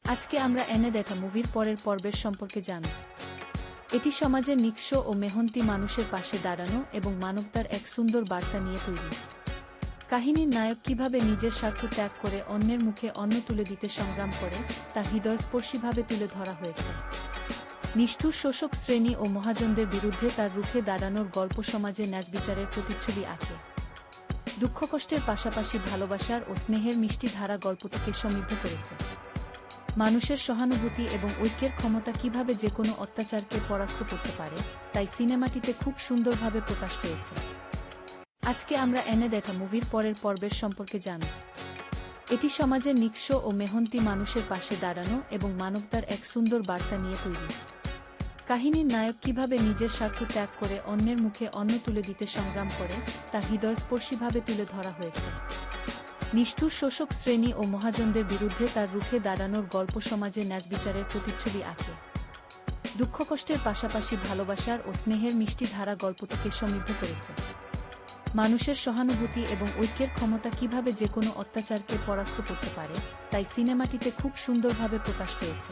আজকে আমরা এনে দেখা মুভির পরের পর্বের সম্পর্কে জানব। এটি সমাজের নিঃস্ব ও মেহনতি মানুষের পাশে দাঁড়ানো এবং মানবতার এক সুন্দর বার্তা নিয়ে তৈরি। কাহিনীর নায়ক কিভাবে নিজের স্বার্থ ত্যাগ করে অন্যের মুখে অন্ন তুলে দিতে সংগ্রাম করে তা হৃদয়স্পর্শীভাবে তুলে ধরা হয়েছে। নিষ্ঠুর শোষক শ্রেণী ও মহাজনদের বিরুদ্ধে তার রুখে দাঁড়ানোর গল্প সমাজে ন্যায়বিচারের প্রতিচ্ছবি আঁকে। দুঃখ কষ্টের পাশাপাশি ভালোবাসার ও স্নেহের মিষ্টি ধারা গল্পটিকে সমৃদ্ধ করেছে। মানুষের সহানুভূতি এবং ঐক্যের ক্ষমতা কিভাবে যেকোনো অত্যাচারকে পরাস্ত করতে পারে তাই সিনেমাটিতে খুব সুন্দরভাবে প্রকাশ পেয়েছে। আজকে আমরা এনে দেখা মুভির পরের পর্বের সম্পর্কে জানব। এটি সমাজের নিঃস্ব ও মেহনতি মানুষের পাশে দাঁড়ানো এবং মানবতার এক সুন্দর বার্তা নিয়ে তৈরি। কাহিনীর নায়ক কিভাবে নিজের স্বার্থ ত্যাগ করে অন্যের মুখে অন্ন তুলে দিতে সংগ্রাম করে তা হৃদয়স্পর্শীভাবে তুলে ধরা হয়েছে। নিষ্ঠুর শোষক শ্রেণী ও মহাজনদের বিরুদ্ধে তার রুখে দাঁড়ানোর গল্প সমাজে ন্যায়বিচারের প্রতিচ্ছবি আঁকে। দুঃখ কষ্টের পাশাপাশি ভালোবাসার ও স্নেহের মিষ্টি ধারা গল্পটিকে সমৃদ্ধ করেছে। মানুষের সহানুভূতি এবং ঐক্যের ক্ষমতা কিভাবে যেকোনো অত্যাচারকে পরাস্ত করতে পারে তাই সিনেমাটিতে খুব সুন্দরভাবে প্রকাশ পেয়েছে।